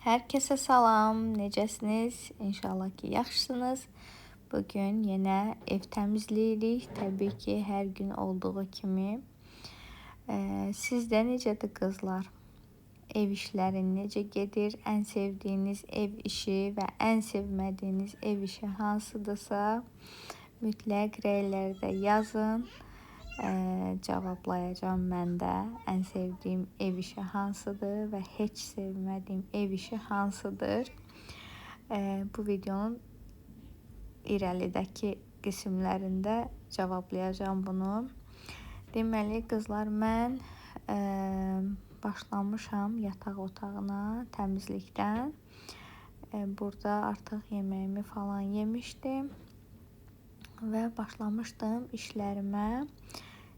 Herkese salam, necəsiniz? İnşallah ki, yaxşısınız. Bugün yenə ev təmizləyirik. Təbii ki, hər gün olduğu kimi. Sizdə necədir qızlar? Ev işləri necə gedir? Ən sevdiyiniz ev işi və ən sevmədiyiniz ev işi hansıdırsa, mütləq rəylərdə yazın. Cavablayacağım mən də ən sevdiyim ev işi hansıdır və heç sevmədiyim ev işi hansıdır. Bu videonun irəlidəki qismlərində cavablayacağım bunu. Deməli qızlar, mən başlamışam yataq otağına təmizlikdən. Burada artıq yeməyimi falan yemişdim və başlamışdım işlərimə.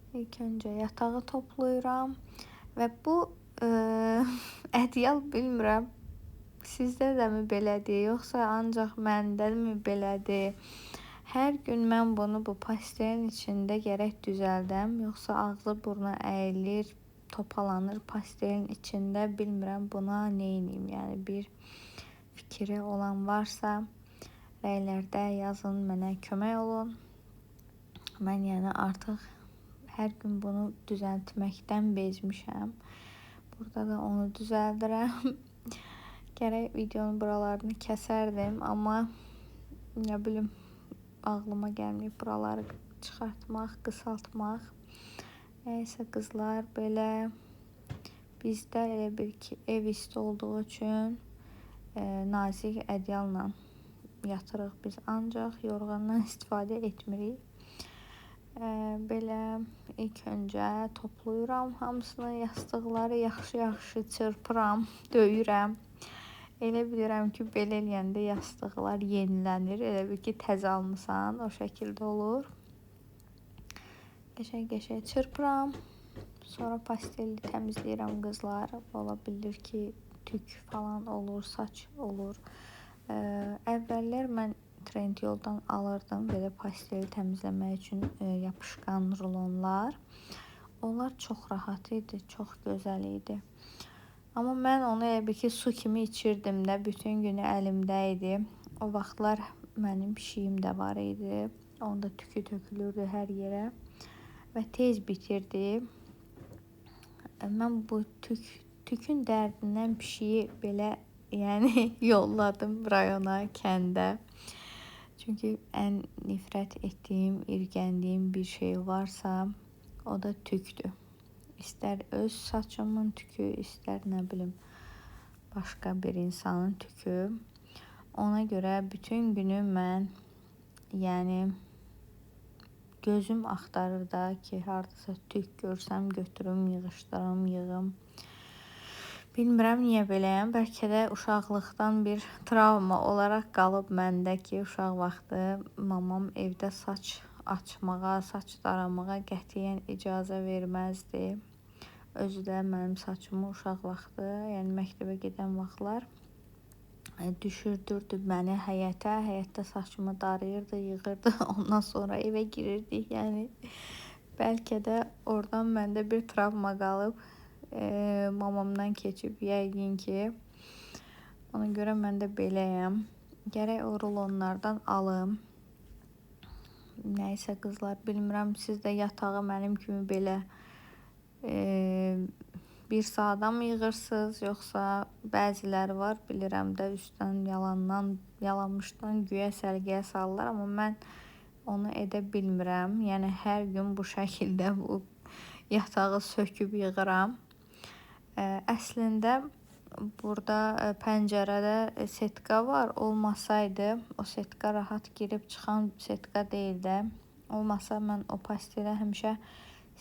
İlk öncə yatağı toplayıram və bu ədyal bilmirəm, sizdə də mi belədir, yoxsa ancaq məndəmi belədir? Hər gün mən bunu bu pastelin içində gərək düzəldəm, yoxsa ağzı burnu əyilir, topalanır pastelin içində, bilmirəm buna neyniyim. Yəni bir fikri olan varsa rəylərdə yazın, mənə kömək olun. Mən yəni artıq hər gün bunu düzəltməkdən bezmişəm. Burada da onu düzəldirəm. Gərək videonun buralarını kəsərdim, amma nə bilim, ağlıma gəlməyib buraları çıxartmaq, qısaltmaq. Nəysə qızlar, belə bizdə elə bir ki, ev isti olduğu üçün nazik ədyalla yatırıq biz, ancaq yorğandan istifadə etmirik. Belə ilk öncə toplayıram hamısını, yastıqları yaxşı-yaxşı çırpıram, döyürəm. Elə bilirəm ki, belə eləyəndə yastıqlar yenilənir. Elə bil ki, təzə almısan, o şəkildə olur. Qəşəng-qəşəng çırpıram. Sonra pasteli təmizləyirəm qızlar. Ola bilir ki, tük falan olur, saç olur. Əvvəllər mən Trendyoldan alırdım belə pasteli təmizləmək üçün yapışqan rulonlar. Onlar çox rahat idi, çox gözəl idi. Amma mən onu elə bir ki, su kimi içirdim də, bütün günü əlimdə idi. O vaxtlar mənim pişiyim də var idi. Onda tükü tökülürdü hər yerə və tez bitirdi. Mən bu tükün dərdindən pişiyi belə yəni yolladım rayona, kəndə. Çünki ən nifrət etdiyim, irgəndiyim bir şey varsa, o da tükdür. İstər öz saçımın tükü, istər nə bilim, başqa bir insanın tükü. Ona görə bütün günü mən, yəni gözüm axtarır da ki, hardasa tük görsəm götürüm, yığışdırım, yığım. Bilmirəm niyə beləyəm. Bəlkə də uşaqlıqdan bir travma olaraq qalıb məndə ki, uşaq vaxtı mamam evdə saç açmağa, saç daramağa qətiyyən icazə verməzdi. Özü də mənim saçımı uşaq vaxtı, yəni məktəbə gedən vaxtlar düşürdürdü məni həyətdə saçımı darayırdı, yığırdı. Ondan sonra evə girirdik. Yəni bəlkə də oradan məndə bir travma qalıb. Mamamdan keçib yəqin ki. Ona görə mən də beləyəm. Gərək o rulonlardan alım. Nəysə qızlar, bilmirəm siz də yatağı mənim kimi belə bir saata mı yığırsınız, yoxsa bəziləri var, bilirəm də üstdən yalanmışdan güya sərgiyə salırlar, amma mən onu edə bilmirəm. Yəni hər gün bu şəkildə bu yatağı söküb yığıram. Əslində burada pəncərədə setka var. Olmasaydı, o setka rahat girib çıxan setka deyil də. Olmasa mən o pastelə həmişə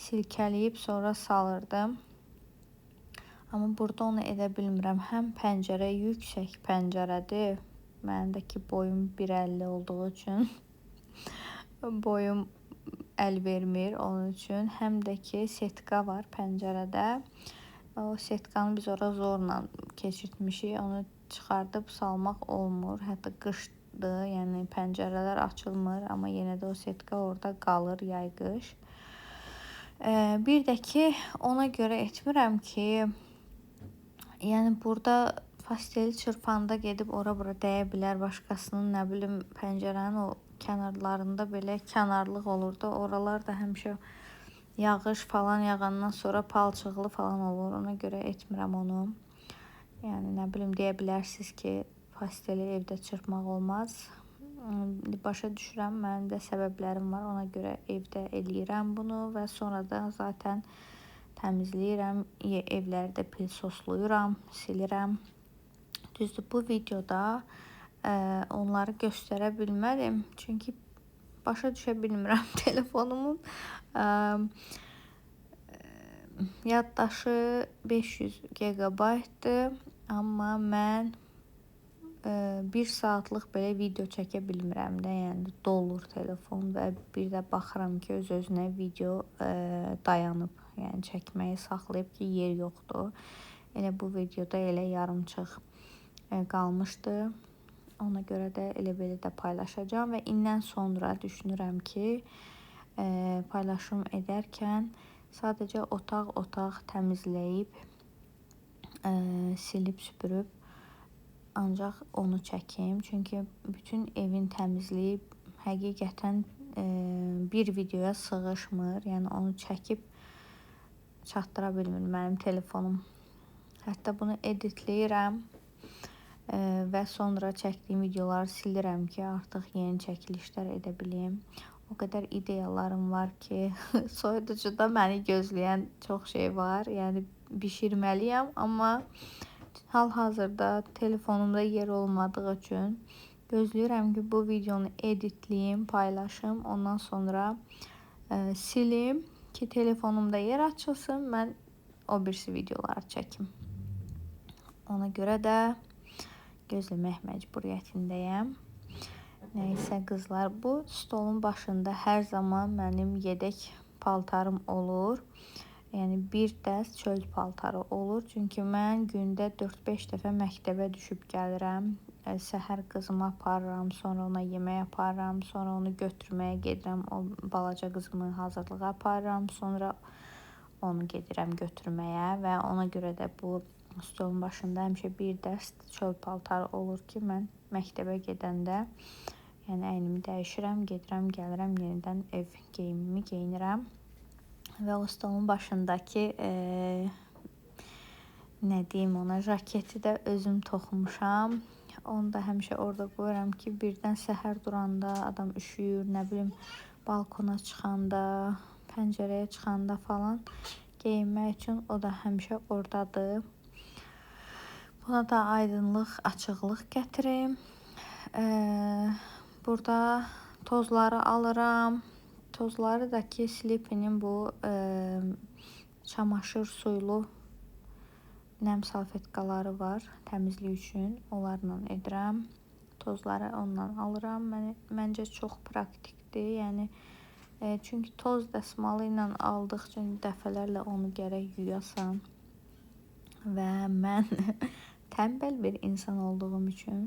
silkələyib sonra salırdım. Amma burada onu edə bilmirəm. Həm pəncərə yüksək pəncərədir. Mənim də ki boyum 1.50 olduğu üçün boyum əl vermir onun üçün. Həm də ki setka var pəncərədə. O setkanı biz ora zorla keçirtmişik. Onu çıxardıb salmaq olmur. Hətta qışdır, yəni pəncərələr açılmır, amma yenə də o setka orada qalır yay-qış. Bir də ki ona görə etmirəm ki, yəni burada pasteli çırpanda gedib ora-bura dəyə bilər, başqasının nə bilim pəncərənin o kənarlarında belə kənarlıq olurdu. Oralar da həmişə yağış falan yağandan sonra palçıqlı falan olur. Ona görə etmirəm onu. Yəni nə bilim deyə bilərsiniz ki, pasteli evdə çırpmaq olmaz. Başa düşürəm, mənim də səbəblərim var. Ona görə evdə eləyirəm bunu və sonra da zaten təmizləyirəm. Evlərdə pilsosluyuram, silirəm. Düzdür, bu videoda onları göstərə bilmədim. Çünki başa düşə bilmirəm telefonumun yaddaşı 500 GB-dır. Amma mən 1 saatlıq belə video çəkə bilmirəm də, yəni dolur telefon və bir də baxıram ki, öz-özünə video dayanıb, yəni çəkməyi saxlayıb ki, yer yoxdur. Elə bu videoda elə yarımçıq qalmışdı. Ona görə də elə belə də paylaşacağam və indən sonra düşünürəm ki, paylaşım edərkən sadəcə otaq təmizləyib, silib, süpürüb ancaq onu çəkim. Çünki bütün evin təmizliyi həqiqətən bir videoya sığışmır. Yəni onu çəkib çatdıra bilmir mənim telefonum. Hətta bunu editləyirəm və sonra çəkdiyim videoları silirəm ki, artıq yeni çəkilişlər edə bilim. O qədər ideyalarım var ki, soyuducuda məni gözləyən çox şey var. Yəni bişirməliyəm, amma hal-hazırda telefonumda yer olmadığı üçün gözləyirəm ki, bu videonu editləyim, paylaşım, ondan sonra silim ki, telefonumda yer açılsın, mən o birisi videoları çəkim. Ona görə də gözləmək məcburiyyətindəyəm. Nəysə qızlar, bu stolun başında hər zaman mənim yedək paltarım olur. Yəni bir dəst çöl paltarı olur. Çünki mən gündə 4-5 dəfə məktəbə düşüb gəlirəm. Səhər qızımı aparıram, sonra ona yemək aparıram, sonra onu götürməyə gedirəm. O balaca qızımı hazırlığa aparıram, sonra onu gedirəm götürməyə və ona görə də bu stolun başında həmişə bir dəst çöl paltarı olur ki, mən məktəbə gedəndə yəni əynimi dəyişirəm, gedirəm, gəlirəm, yenidən ev geyimimi geyinirəm. Və o stolun başındakı nə deyim ona, jaketi də özüm toxumuşam. Onu da həmişə orada qoyuram ki, birdən səhər duranda adam üşüyür, nə bilim balkona çıxanda, pəncərəyə çıxanda falan geyinmək üçün o da həmişə oradadır. Buna da aydınlıq, açıqlıq gətirim. Burada tozları alıram. Tozları da ki, Sleepy'nin bu çamaşır suylu nəm salfetkaları var təmizlik üçün. Onlarla edirəm. Tozları ondan alıram. Məncə çox praktikdir. Yəni çünki toz dəsmalı ilə aldıqca dəfələrlə onu gərək yuyasan. Və mən tənbəl bir insan olduğum üçün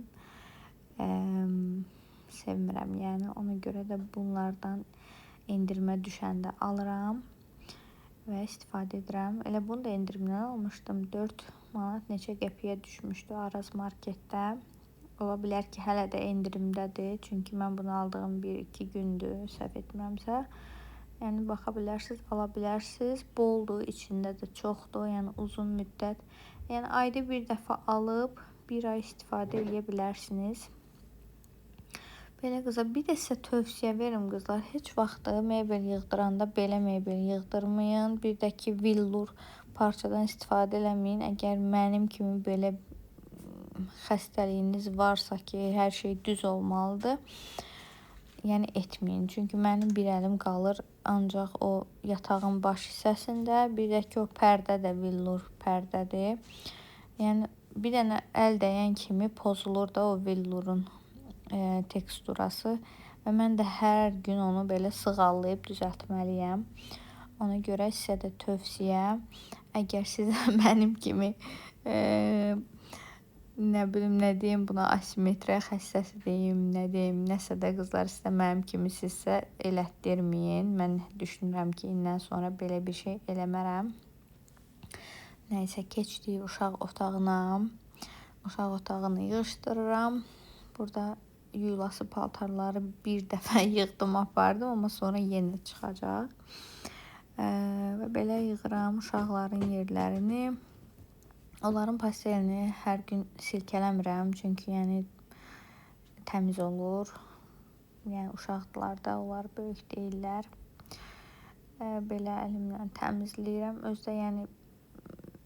sevmirəm. Yəni ona görə də bunlardan endirmə düşəndə alıram və istifadə edirəm. Elə bunu da endirimdən almışdım. 4 manat neçə qəpiyə düşmüşdü Araz marketdə. Ola bilər ki, hələ də endirimdədir. Çünki mən bunu aldığım 1-2 gündür, səhv etmirəmsə. Yəni baxa bilərsiniz, ala bilərsiniz. Boldur, içində də çoxdur. Yəni uzun müddət. Yəni ayda bir dəfə alıb 1 ay istifadə edə bilərsiniz. Belə qızlar, bir də sizə tövsiyə verim qızlar. Heç vaxt mebel yığdıranda belə mebel yığdırmayın. Bir də ki, villur parçadan istifadə eləməyin. Əgər mənim kimi belə xəstəliyiniz varsa ki, hər şey düz olmalıdır, yəni etməyin. Çünki mənim bir əlim qalır ancaq o yatağın baş hissəsində, bir də ki, o pərdə də villur pərdədir. Yəni bir dənə əl dəyən kimi pozulur da o villurun teksturası və mən də hər gün onu belə sığallayıb düzəltməliyəm. Ona görə sizə də tövsiyə, əgər siz mənim kimi nə bilim, nə deyim buna, asimetriya xəstəsi deyim, nə deyim, nəsə də qızlar, sizə mənim kimisizsə elətdirməyin. Mən düşünürəm ki, indən sonra belə bir şey eləmərəm. Nəysə, keçdik uşaq otağına. uşaq otağını yığışdırıram. Burada yuyulası paltarları bir dəfə yığdım, apardım, amma sonra yenə çıxacaq. Və belə yığıram uşaqların yerlərini. Onların pastelini hər gün silkələmirəm, çünki yəni təmiz olur. Yəni uşaqdılar da, onlar böyük deyirlər. Belə əlimlə təmizləyirəm. Özdə yəni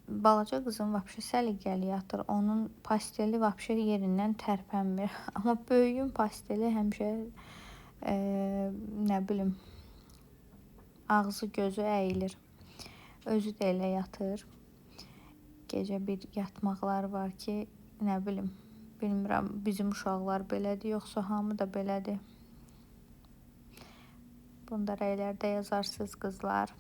balaca qızım vəbşə səliqəli yatır. Onun pasteli vəbşə yerindən tərpənmir. Amma böyüyün pasteli həmişə nə bilim ağzı gözü əyilir. Özü də elə yatır. Gecə bir yatmaqlar var ki, nə bilim, bilmirəm bizim uşaqlar belədir, yoxsa hamı da belədir. Bunu da rəylərdə yazarsınız qızlar.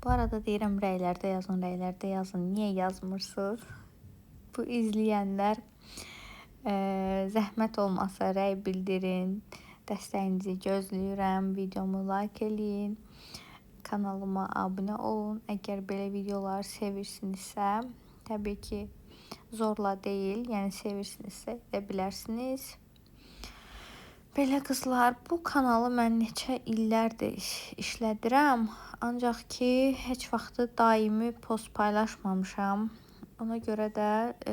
Bu arada deyirəm rəylərdə yazın, rəylərdə yazın. Niyə yazmırsınız? Bu izləyənlər zəhmət olmasa rəy bildirin. Dəstəyinizi gözləyirəm. Videomu like eləyin. Kanalıma abunə olun. Əgər belə videoları sevirsinizsə, təbii ki zorla deyil, yəni sevirsinizsə edə bilərsiniz. Belə qızlar, bu kanalı mən neçə illərdir işlədirəm. Ancaq ki, heç vaxtı daimi post paylaşmamışam. Ona görə də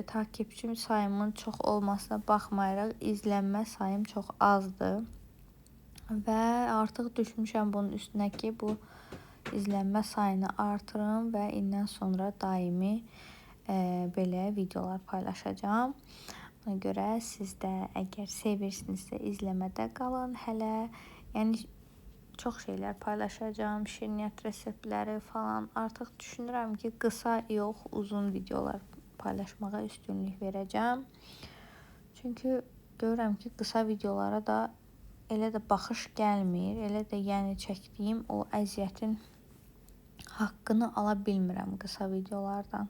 takipçim sayımın çox olmasına baxmayaraq izlənmə sayım çox azdır. Və artıq düşmüşəm bunun üstünə ki, bu izlənmə sayını artırım və indən sonra daimi belə videolar paylaşacağam. Ona görə siz də əgər sevirsinizsə izləmədə qalın hələ. Yəni çox şeylər paylaşacağam, şirniyyat reseptləri falan. Artıq düşünürəm ki, qısa yox, uzun videolar paylaşmağa üstünlük verəcəm. Çünki görürəm ki, qısa videolara da elə də baxış gəlmir. Elə də yəni çəkdiyim o əziyyətin haqqını ala bilmirəm qısa videolardan.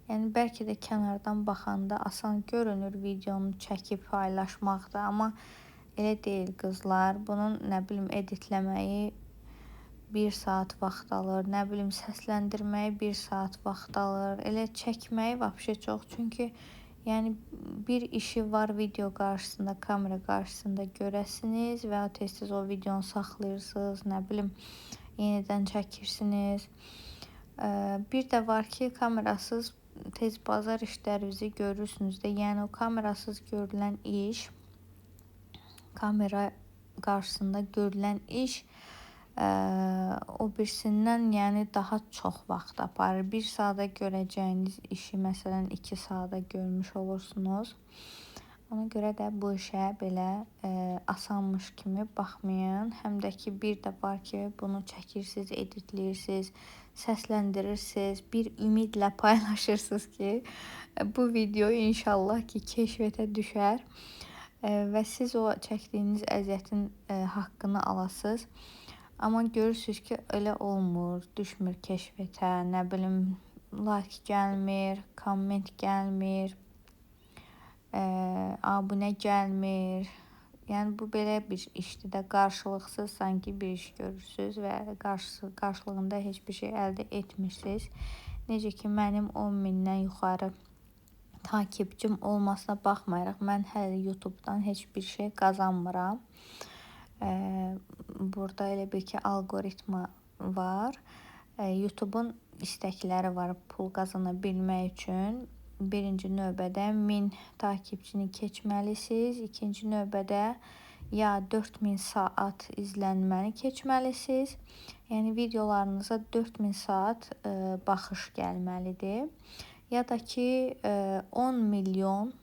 Yəni bəlkə də kənardan baxanda asan görünür videonu çəkib paylaşmaqda, amma elə deyil qızlar. Bunun nə bilim editləməyi 1 saat vaxt alır, nə bilim səsləndirməyi 1 saat vaxt alır. Elə çəkməyi vəbşə çox, çünki yəni bir işi var video qarşısında, kamera qarşısında görəsiniz və tez-tez o videonu saxlayırsınız, nə bilim yenidən çəkirsiniz. Bir də var ki, kamerasız tez bazar işlərinizi görürsünüz də, yəni o kamerasız görülən iş, kamera qarşısında görülən iş o birisindən yəni daha çox vaxt aparır. 1 saata görəcəyiniz işi məsələn 2 saata görmüş olursunuz. Ona görə də bu işə belə asanmış kimi baxmayın. Həm də ki bir də var ki, bunu çəkirsiniz, editləyirsiniz, səsləndirirsiniz, bir ümidlə paylaşırsınız ki, bu video inşallah ki keşfətə düşər və siz o çəkdiyiniz əziyyətin haqqını alasınız. Amma görürsünüz ki, elə olmur, düşmür keşfətə, nə bilim like gəlmir, komment gəlmir, abunə gəlmir. Yəni bu belə bir işdir də, qarşılıqsız sanki bir iş görürsünüz və qarşılığında heç bir şey əldə etmirsiniz. Necə ki mənim 10.000-dən yuxarı takipçim olmasına baxmayaraq mən hələ YouTube-dan heç bir şey qazanmıram. Burada elə bir ki algoritma var. YouTube-un istəkləri var pul qazana bilmək üçün. Birinci növbədə 1000 takipçini keçməlisiniz. İkinci növbədə ya 4000 saat izlənməni keçməlisiniz. Yəni videolarınıza 4000 saat baxış gəlməlidir. Ya da ki 10 milyon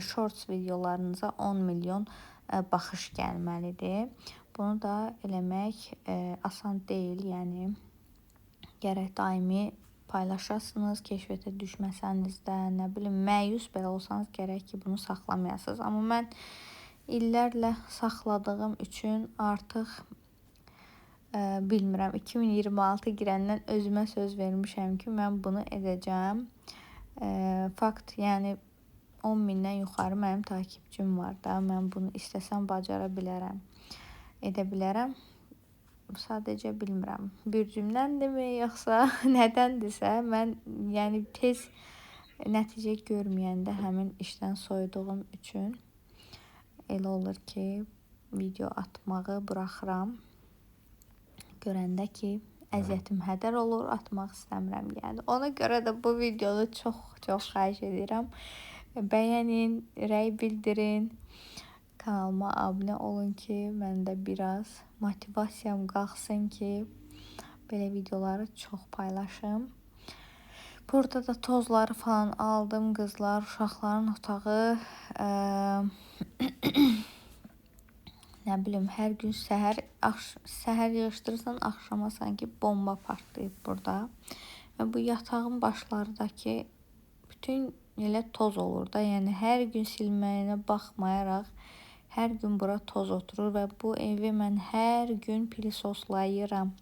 shorts videolarınıza 10 milyon baxış gəlməlidir. Bunu da eləmək asan deyil. Yəni gərək daimi paylaşasınız, keşfətə düşməsəniz də, nə bilim, məyus belə olsanız gərək ki, bunu saxlamayasınız. Amma mən illərlə saxladığım üçün artıq bilmirəm, 2026 girəndən özümə söz vermişəm ki, mən bunu edəcəm. Fakt, yəni 10.000-dən yuxarı mənim takipçim var da, mən bunu istəsəm bacara bilərəm, edə bilərəm. Sadəcə bilmirəm, bürcümdəndirmi, yoxsa nədəndirsə, mən yəni tez nəticə görməyəndə həmin işdən soyuduğum üçün elə olur ki, video atmağı buraxıram. Görəndə ki, əziyyətim hədər olur, atmaq istəmirəm yəni. Ona görə də bu videonu çox xahiş edirəm. Bəyənin, rəy bildirin, kanalıma abunə olun ki, məndə biraz motivasiyam qalxsın ki, belə videoları çox paylaşım. Burada da tozları falan aldım, qızlar, uşaqların otağı. Nə bilim, hər gün səhər yığışdırırsan, axşama sanki bomba partlayıb burada. Və bu yatağın başlarındakı bütün elə toz olur da, yəni hər gün silməyinə baxmayaraq hər gün bura toz oturur və bu evi mən hər gün pilisoslayıram.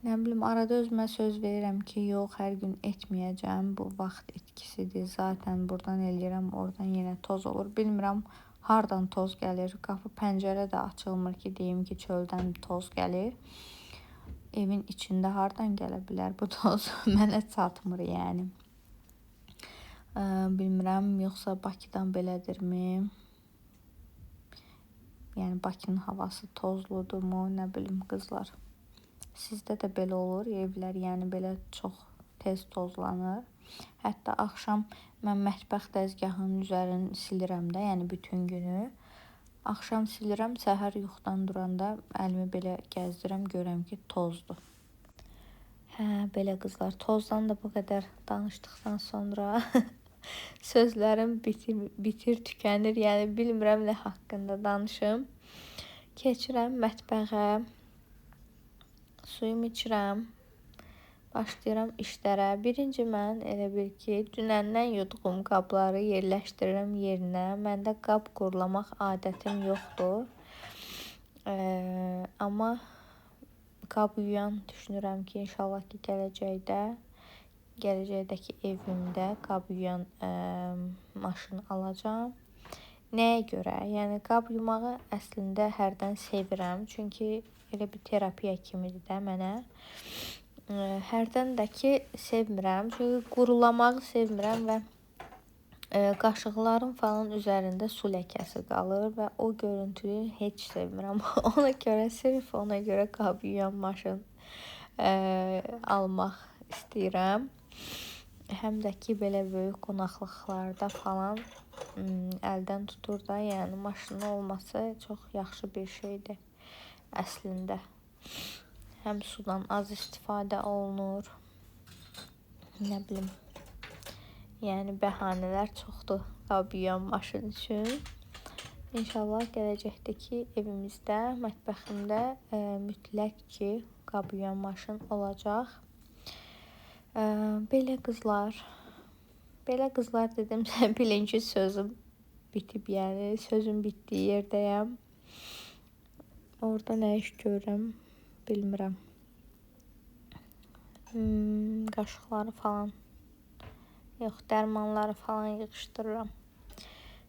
Nə bilim, arada özümə söz verirəm ki, yox, hər gün etməyəcəm, bu vaxt itkisidir. Zaten buradan eləyirəm, oradan yenə toz olur. Bilmirəm, hardan toz gəlir. Qapı, pəncərə də açılmır ki, deyim ki, çöldən toz gəlir. Evin içində hardan gələ bilər bu toz? Mənə çatmır yəni. Bilmirəm, yoxsa Bakıdan belədirmi? Yəni, Bakının havası tozludurmu? Nə bilim, qızlar. Sizdə də belə olur, evlər yəni belə çox tez tozlanır. Hətta axşam mən mətbəx dəzgahının üzərini silirəm də, yəni bütün günü. Axşam silirəm, səhər yuxudan duranda əlimi belə gəzdirəm, görəm ki, tozdur. Belə qızlar, tozdan da bu qədər danışdıqdan sonra sözlərim bitir, tükənir. Yəni bilmirəm nə haqqında danışım. Keçirəm mətbəxə. Suyumu içirəm, başlayıram işlərə. Birinci mən elə bil ki, dünəndən yudğum qabları yerləşdirirəm yerinə. Məndə qab qurlamaq adətim yoxdur. Amma qab yuyan düşünürəm ki, inşallah ki, gələcəkdəki evimdə qab yuyan maşın alacağam. Nəyə görə? Yəni, qab yumağı əslində hərdən sevirəm. Çünki elə bir terapiya kimidir də mənə. Hərdən də ki, sevmirəm. Çünki qurulamağı sevmirəm və qaşıqların falan üzərində su ləkəsi qalır və o görüntüyü heç sevmirəm. Sırf ona görə qab yuyan maşın almaq istəyirəm. Həm də ki, belə böyük qonaqlıqlarda falan əldən tutur da, yəni maşının olması çox yaxşı bir şeydir əslində. Həm sudan az istifadə olunur. Nə bilim. Yəni bəhanələr çoxdur qab yuyan maşın üçün. İnşallah gələcəkdəki evimizdə, mətbəximdə mütləq ki, qab yuyan maşın olacaq. Belə qızlar dedim, bilin ki, sözüm bitib, yəni sözüm bitdiyi yerdəyəm. Orada nə iş görürəm, bilmirəm. Qaşıqları falan, yox, dərmanları falan yığışdırıram.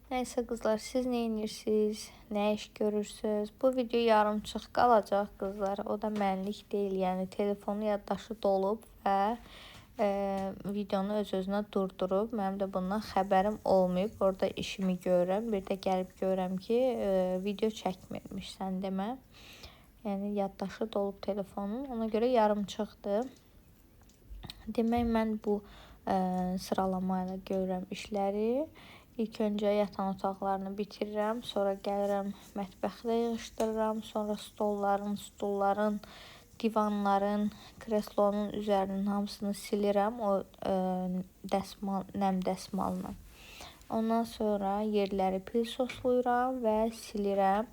Nəysə qızlar, siz nə edirsiniz, nə iş görürsünüz? Bu video yarımçıq qalacaq qızlar, o da mənlik deyil, yəni telefonu yaddaşı dolub və videonu öz-özünə durdurub. Mənim də bundan xəbərim olmayıb. Orada işimi görürəm. Bir də gəlib görürəm ki, video çəkmirmişsən demə. Yəni yaddaşı dolub telefonun. Ona görə yarımçıqdır. Demək, mən bu sıralama ilə görürəm işləri. İlk öncə yatan otaqlarını bitirirəm. Sonra gəlirəm mətbəxdə yığışdırıram. Sonra stulların, divanların, kreslonun üzərinin hamısını silirəm o nəm dəsmalla. Ondan sonra yerləri pilsoslayıram və silirəm.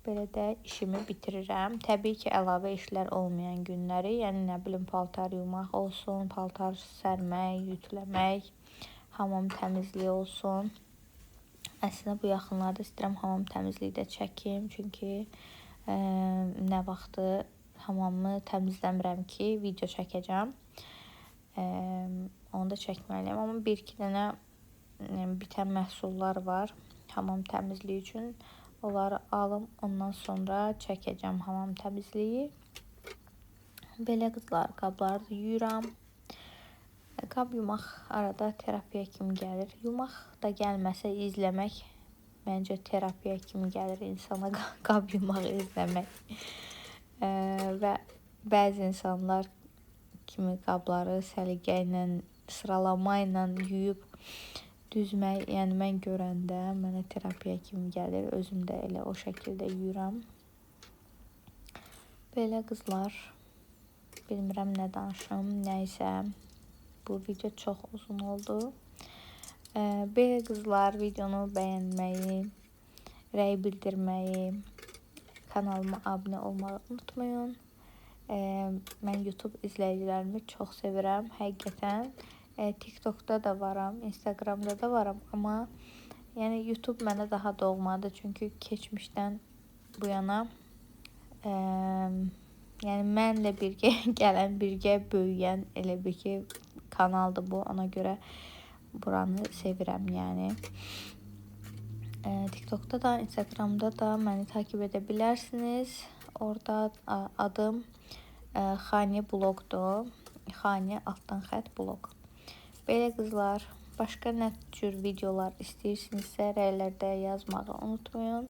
Belə də işimi bitirirəm. Təbii ki, əlavə işlər olmayan günləri, yəni nə bilim, paltar yumaq olsun, paltar sərmək, ütüləmək, hamam təmizliyi olsun. Əslində bu yaxınlarda istəyirəm hamam təmizliyi də çəkim, çünki nə vaxtı hamamı təmizləmirəm ki, video çəkəcəm. Onu da çəkməliyəm. Amma 1-2 dənə bitən məhsullar var hamam təmizliyi üçün. Onları alım, ondan sonra çəkəcəm hamam təmizliyi. Belə qızlar, qabları da yuyuram. qab yumaq arada terapiya kimi gəlir. Yumaq da gəlməsə izləmək məncə terapiya kimi gəlir insana qab yumaq izləmək. Və bəzi insanlar kimi qabları səliqə ilə, sıralama ilə yuyub düzmək, yəni mən görəndə mənə terapiya kimi gəlir. Özüm də elə o şəkildə yuyuram. Belə qızlar, bilmirəm nə danışım, nəysə. Bu video çox uzun oldu. Belə qızlar, videonu bəyənməyi, rəy bildirməyi, kanalıma abunə olmağı unutmayın. Mən YouTube izləyicilərimi çox sevirəm, həqiqətən. TikTokda da varam, Instagramda da varam, amma yəni YouTube mənə daha doğmadır, çünki keçmişdən bu yana yəni mənlə birgə gələn, birgə böyüyən elə bir ki kanaldır bu. Ona görə buranı sevirəm, yəni. TikTokda da, Instagramda da məni takib edə bilərsiniz. Orada adım Xani Blogdur. Xani _ blog. Belə qızlar, başqa nə cür videolar istəyirsinizsə rəylərdə yazmağı unutmayın.